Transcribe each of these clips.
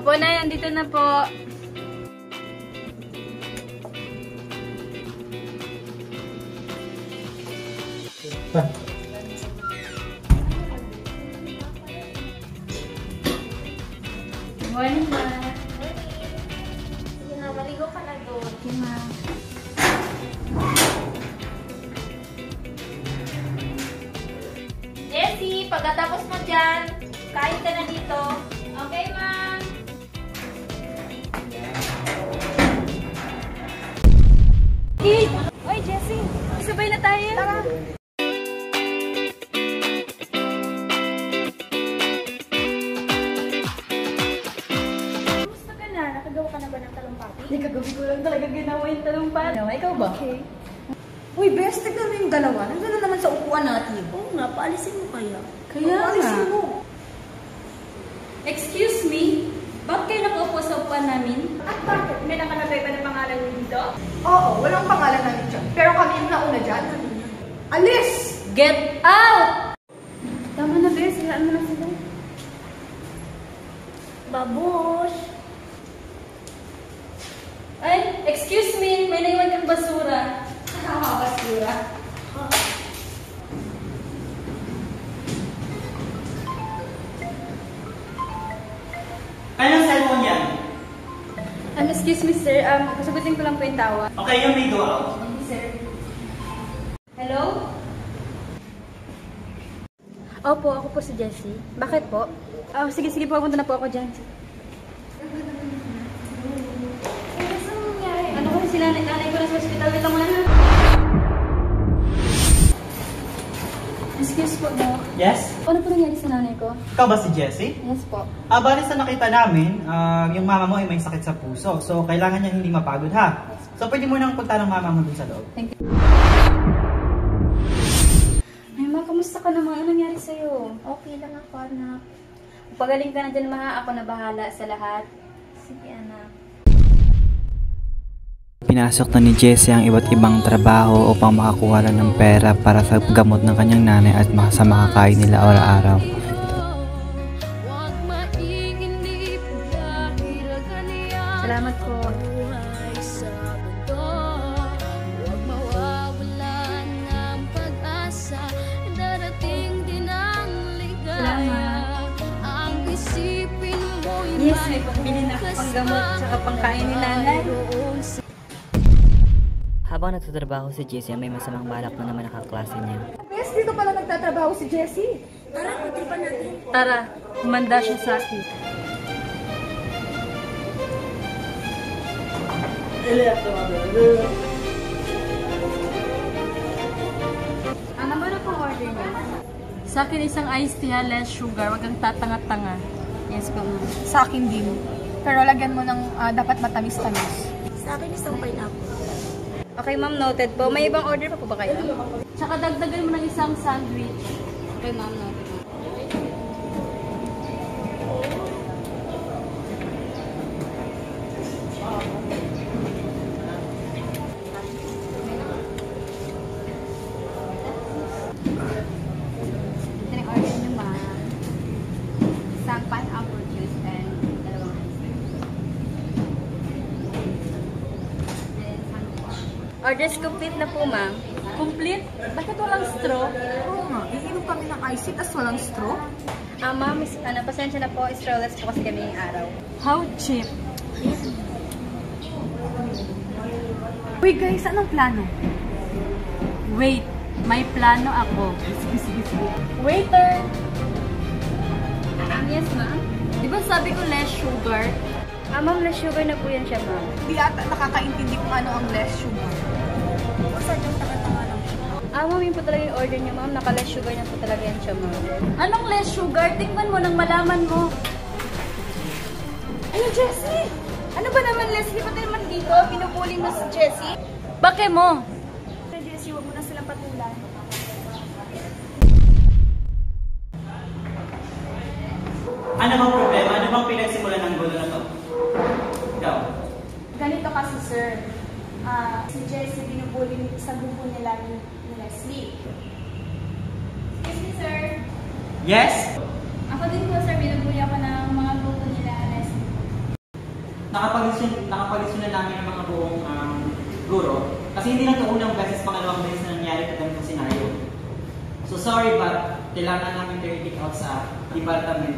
Opo, Nay. Andito na po. Good morning, Ma. Sige na, maligo ka na doon. Okay, Ma. Jessie, pagkatapos mo dyan, kain ka na dito. Okay, Ma. Oy, Jessie. Sabay na tayo. Tara. Gusto ka na? Nakagawa ka na ba ng talumpati? Hindi, kagabi ko lang talaga ginawa yung talumpati. Ikaw ba? Okay. Uy, best, tignan mo yung dalawa. Nandun na naman sa upuan natin. Oo nga, paalisin mo kaya. Kaya Paalisin nga. mo. Excuse me? Bakit kayo nakaupo sa upuan namin? At bakit? May nakalagay ba ng pangalan niyo dito? Oo, walang pangalan namin dyan. Pero kami yung nauna dyan. Alis! Get out! Tama na, Bes. Hayaan mo na sila. Babush! Ay, excuse me. May naiwan kang basura. Basura. Anong cellphone yan? Excuse me, sir. Sagutin ko lang po yung tawa. Okay, yung may go out. Thank you, sir. Hello? Opo, ako po si Jessie. Bakit po? Sige, pupunta na po ako dyan. Saan nangyari? Ano ko sila? Nanay ko na sa hospital. Wait lang muna na. Excuse po, Doc. Yes? Ano po nangyari sa nanay ko? Ikaw ba si Jessie? Yes po. Bali sa nakita namin, yung mama mo ay may sakit sa puso. So, kailangan niya hindi mapagod ha. So, pwede mo nang punta ng mama mo dun sa loob. Thank you. Ay, Ma, kamusta ka naman? Ano nangyari sa'yo? Okay lang ako, anak. Pagaling ka na dyan, Ma. Ako na bahala sa lahat. Sige, anak. Pinasok na ni Jessie ang iba't ibang trabaho upang makakuha lang ng pera para sa gamot ng kanyang nanay at sa makakain nila araw-araw. Salamat po. Yes, may pambili na ako pang gamot at pangkain ni nanay. Habang nagtatrabaho si Jessie, may masamang balak na naman ang kaklase niya. Best, dito pala nagtatrabaho si Jessie. Tara, pagtripan natin. Tara, humanda siya sa akin. Ano ba na pong order niya? Sa akin isang iced tea, less sugar, wag kang tatanga-tanga. Yes po, ma'am. Sa akin din. Pero lagyan mo ng dapat matamis-tamis. Sa akin isang pineapple. Okay, ma'am, noted po. May ibang order pa po ba kayo? Tsaka dagdagan mo ng isang sandwich. Okay, ma'am, noted. Ito yung order niyo, ma'am. Isang pineapple juice and dalawang ice cream. Orders complete na po, ma'am. Complete? Bakit walang straw? Oo nga, iinom kami ng ice tas walang straw. Ma'am, pasensya na po. Strawless po kasi kami yung araw. How cheap? Uy guys, anong plano? Wait, may plano ako. Waiter! Yes, ma'am. Di ba sabi ko less sugar? Ma'am, less sugar na po yan siya, ma'am. Di ata nakakaintindi kung ano ang less sugar. Saan yung tanga-tanga lang siya? Ma'am, yun po talaga yung order niyo, ma'am. Naka-less sugar na po talaga yan siya, ma'am. Anong less sugar? Tingnan mo nang malaman mo. Ano, Jessie? Ano ba naman, Leslie? Pati naman dito, pinupuli mo si Jessie? Bakit mo? Jessie, huwag mo na silang patulan. Ano bang problema? Ano bang pinagsimulan ng gulo na to? Ikaw? Ganito kasi, sir. Si Jessie binubuli sa grupo nila ni Leslie. Excuse me, sir. Yes? Ako din po, sir. Binubuli ako ng mga grupo nila, Leslie. Kasi hindi lang ito unang beses, pangalawang beses na nangyari ito ganitong senaryo. So sorry but kailangan namin kayo i-kick out sa department.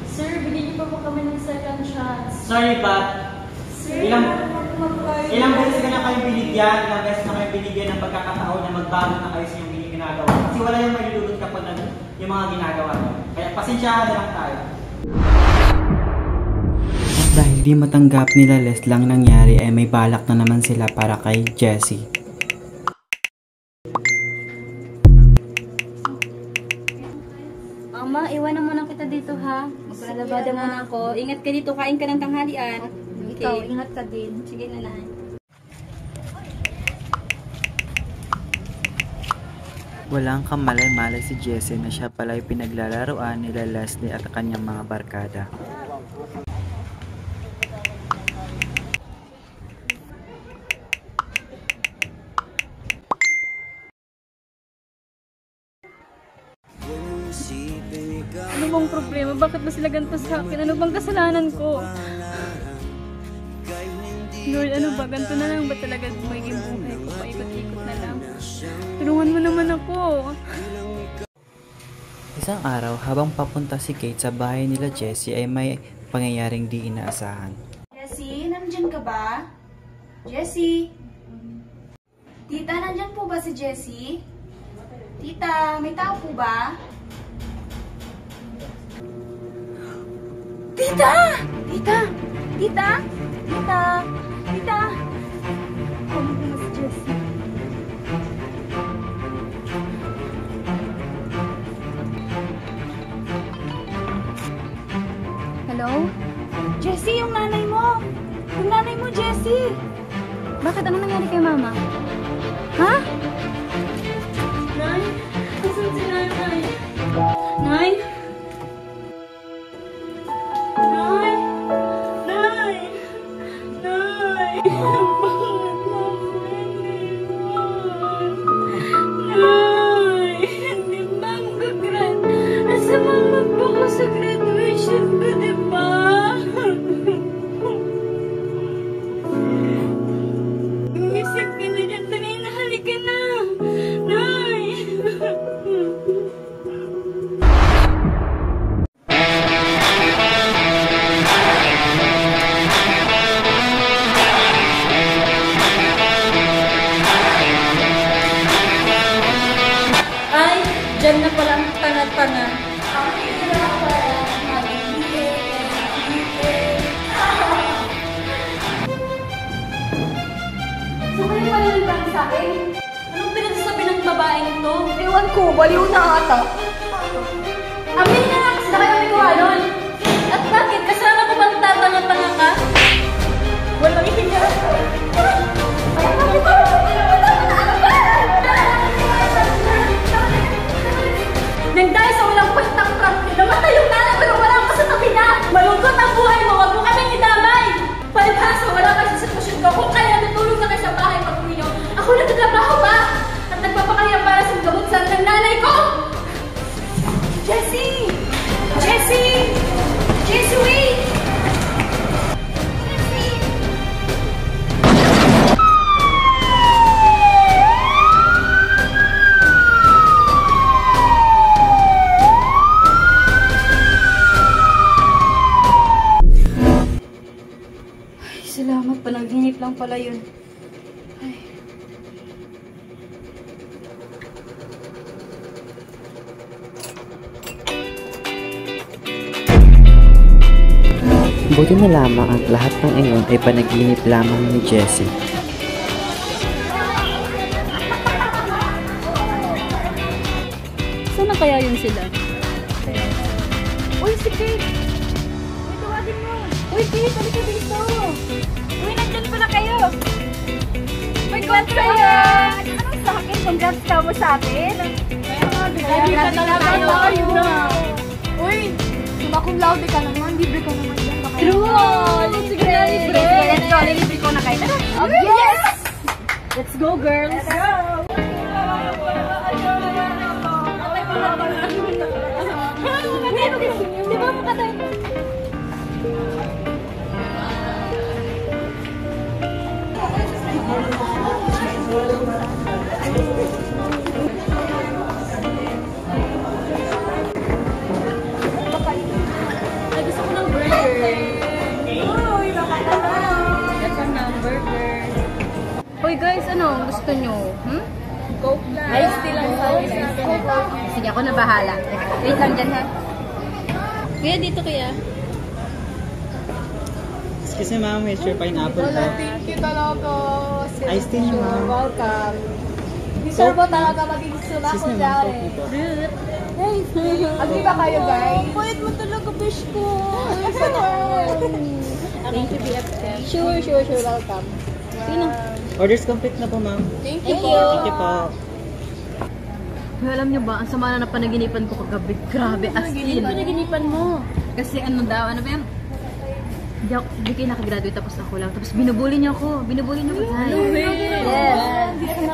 Sir, bigyan niyo pa po kami ng second chance. Sorry but ilang beses ka na kayo binigyan, ilang beses na kayo binigyan ng pagkakataon na magbago na kayo sa inyong ginagawa. Kasi wala yung malulunod kapag yung mga ginagawa niyo. Kaya pasensyahan na lang tayo. Dahil di matanggap nila Les lang nangyari ay may balak na naman sila para kay Jessie. Mama, iwanan mo na kita dito ha. Maglalabada muna ako. Ingat ka dito, kain ka ng tanghalian. Ikaw, ingat ka din. Sige na. Walang kamalay-malay si Jessie na siya pala ay pinaglalaroan nila Leslie at kanyang mga barkada. Ano bang problema? Bakit ba sila ganito sa akin? Ano bang kasalanan ko? Lord, ano ba? Ganito na lang ba talaga magiging buhay ko? Paikot-ikot na lang. Tulungan mo naman ako. Isang araw, habang papunta si Kate sa bahay nila Jessie ay may pangyayaring di inaasahan. Jessie, nandyan ka ba? Jessie? Tita, nandyan po ba si Jessie? Tita, may tao po ba? Tita! Tita! Tita! Tita! Tita! Ano po ba si Jessie? Hello? Jessie, yung nanay mo! Yung nanay mo, Jessie! Bakit? Ano nangyari kay mama? Ha? Nay? Asan si nanay? Nay? Nay? Nay? Nay? Bakit mo iniwan? Nay? Hindi ba ang gagrad? Nasa mama po ko sa graduation ko, di ba? Isip ka na dyan, dali na, halika na. Nay! Ay, dyan na pala ang tanga-tanga. So, kayo pa rin lang sa akin? Anong pinagsasabi ng babaeng ito? Ewan ko, baliw na ata. Amin na nga kasi na kayo may nun. At bakit? Kasama ko bang tatanga-tanga ka? Walang ihiya. Nang dahil sa walang kwentang prank, namatay yung nanay ko nang wala ka sa tabi na. Malungkot ang buhay mo, wag mo kaming idamay. Palibhasa, wala kayo sa sitwasyon ko. Kung kaya natulog na kayo sa bahay pag-uwi nyo, ako nagtatrabaho pa at nagpapakaya para sa gamot sa ng nanay ko. Jessie! Jessie! Jessie, wait! Jessie! Ay, salamat. Panaginip lang pala yun. Buti na lamang ang lahat ng iyon ay panaginip lamang ni Jessie. Saan na kaya yun sila? Uy, si Kate! Uy, tawagin mo! Uy, Kate, halika dito! Uy, nandyan pala kayo! Congrats sa'yo! Anong sa akin? Congrats ka mo sa atin? Kaya nga, na lang tayo na! Uy, sumakong laude ka naman, libre ka naman dyan. True! Let's go! Let's go, libre ko na kayo. Yes! Let's go, girls! Let's go! Di ba makatayin? gusto nyo? Coke lang. Ice tea lang sa akin. Sige, ako na bahala. Wait lang dyan ha. Kuya, dito kuya. Excuse me ma'am, here's your pineapple po. Thank you talaga. Ice tea niyo ma'am. Welcome. Deserve mo talaga maging suma Excuse ko me ma'am, dyan. coke po. Agree ba kayo, guys? Pwede mo talaga, bish ko. Thank you, BFF. Sure. Welcome. Orders complete na po ma'am. Thank you. Thank you po. Kaya alam niyo ba, ang sama na panaginipan ko kagabi. Grabe, as in. Panaginipan mo. Kasi ano daw, ano ba yan? Hindi kayo nakagraduate tapos ako lang. Tapos binubuli niyo ako. Yes.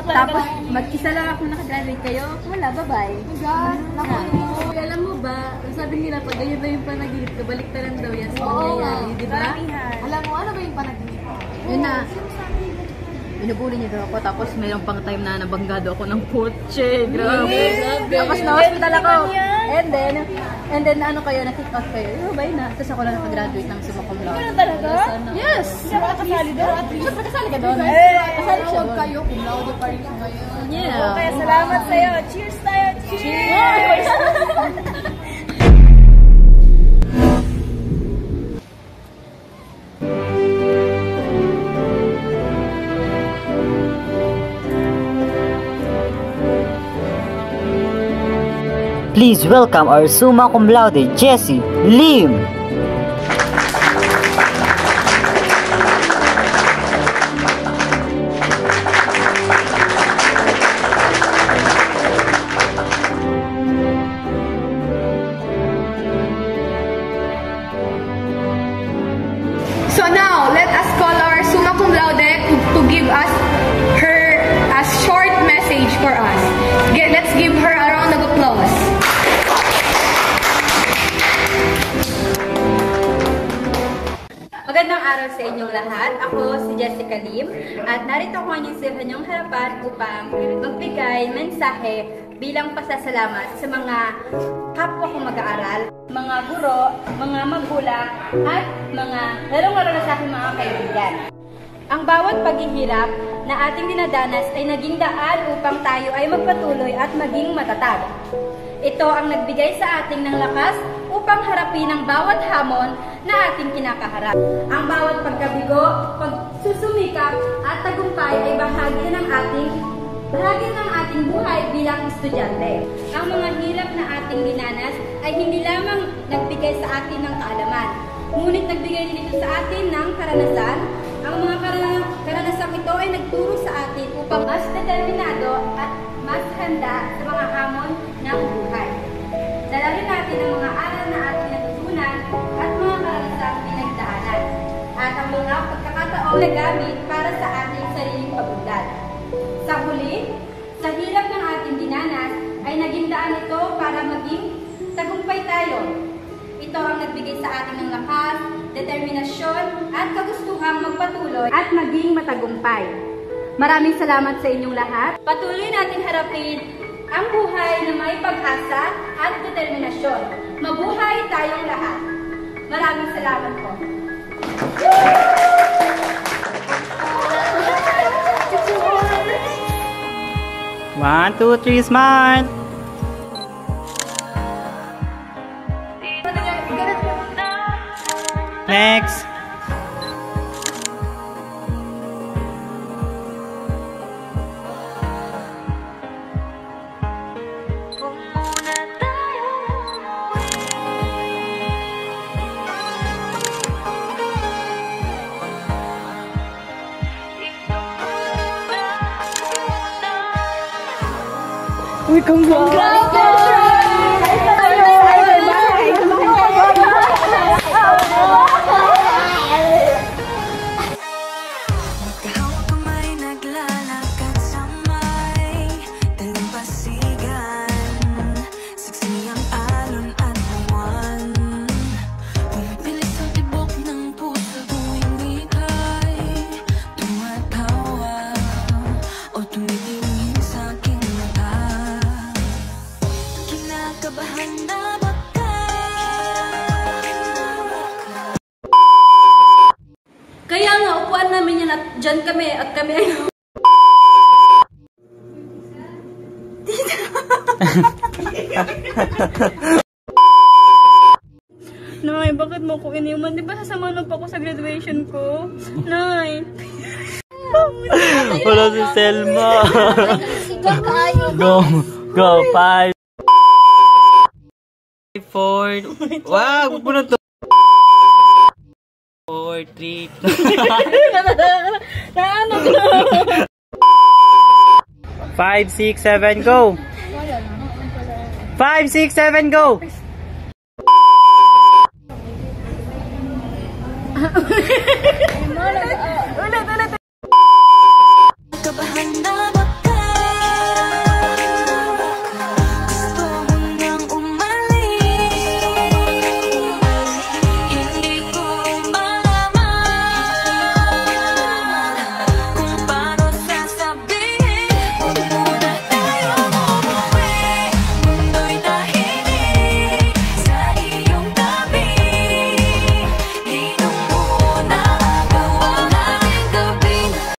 Tapos mag-isa lang ako nakagraduate kayo. Wala, bye-bye. Alam mo ba, sabi nila pag ganyan daw yung panaginip ko, balik na lang daw yan sa mangyayari, di ba? Alam mo, ano ba yung panaginip ko? Yun na. Binubuli niyo daw ako. Tapos mayroong pang time na nabanggado ako ng kotse. Grabe. Tapos na-hospital ako. And then ano kayo, na-kick out kayo. Bye na. Tapos ako lang nakagraduate ng summa cum laude. Ganun talaga? Yes! Hindi ako nakasali doon. Siyempre kasali ka doon. Kasali siya doon. Kayo, kung laude pa rin ngayon. Yeah. Okay, salamat sa'yo. Cheers tayo. Cheers! Please welcome our summa cum laude, Jessie Lim. So now, let us call our summa cum laude to give us her a short message for us. Let's give her a round of applause. Magandang araw sa inyong lahat. Ako si Jessica Lim at narito ako ngayon sa inyong harapan upang magbigay mensahe bilang pasasalamat sa mga kapwa kong mag-aaral, mga guro, mga magulang at mga lalong-lalo na sa aking mga kaibigan. Ang bawat paghihirap na ating dinadanas ay naging daan upang tayo ay magpatuloy at maging matatag. Ito ang nagbigay sa ating ng lakas upang harapin ang bawat hamon na ating kinakaharap. Ang bawat pagkabigo, pagsusumikap at tagumpay ay bahagi ng ating buhay bilang estudyante. Ang mga hirap na ating dinanas ay hindi lamang nagbigay sa atin ng kaalaman, ngunit nagbigay din ito sa atin ng karanasan. Ang mga karanasang ito ay nagturo sa atin upang mas determinado at mas handa sa mga hamon ng buhay. Dalawin natin ang mga aral na ating natutunan at mga karanasang pinagdaanan at ang mga pagkakataon na gamit para sa ating sariling pagunlad. Sa huli, sa hirap ng ating dinanas ay naging daan ito para maging tagumpay tayo. Ito ang nagbigay sa atin ng lakas, determinasyon at kagustuhang magpatuloy at maging matagumpay. Maraming salamat sa inyong lahat. Patuloy natin harapin ang buhay na may pag-asa at determinasyon. Mabuhay tayong lahat. Maraming salamat po. 1, 2, 3, smile! Next! Uy, Magkahawak kamay, naglalakad sa may dalampasigan. Saksi ang alon at buwan. Pumipilis ang tibok ng puso tuwing ika'y tumatawa o tumitingin sa aking mata. Kinakabahan na baka. Kaya nga, upuan namin yan at dyan kami at kami ay Nay, bakit mo ko iniwan? Di ba sasama pa ako sa graduation ko? Nay. Wala si Selma. Go. Go. 5. 4. Wow, huwag mo na to. 4, 3. Naano ko? 5, 6, 7, go. 5, 6, 7, go.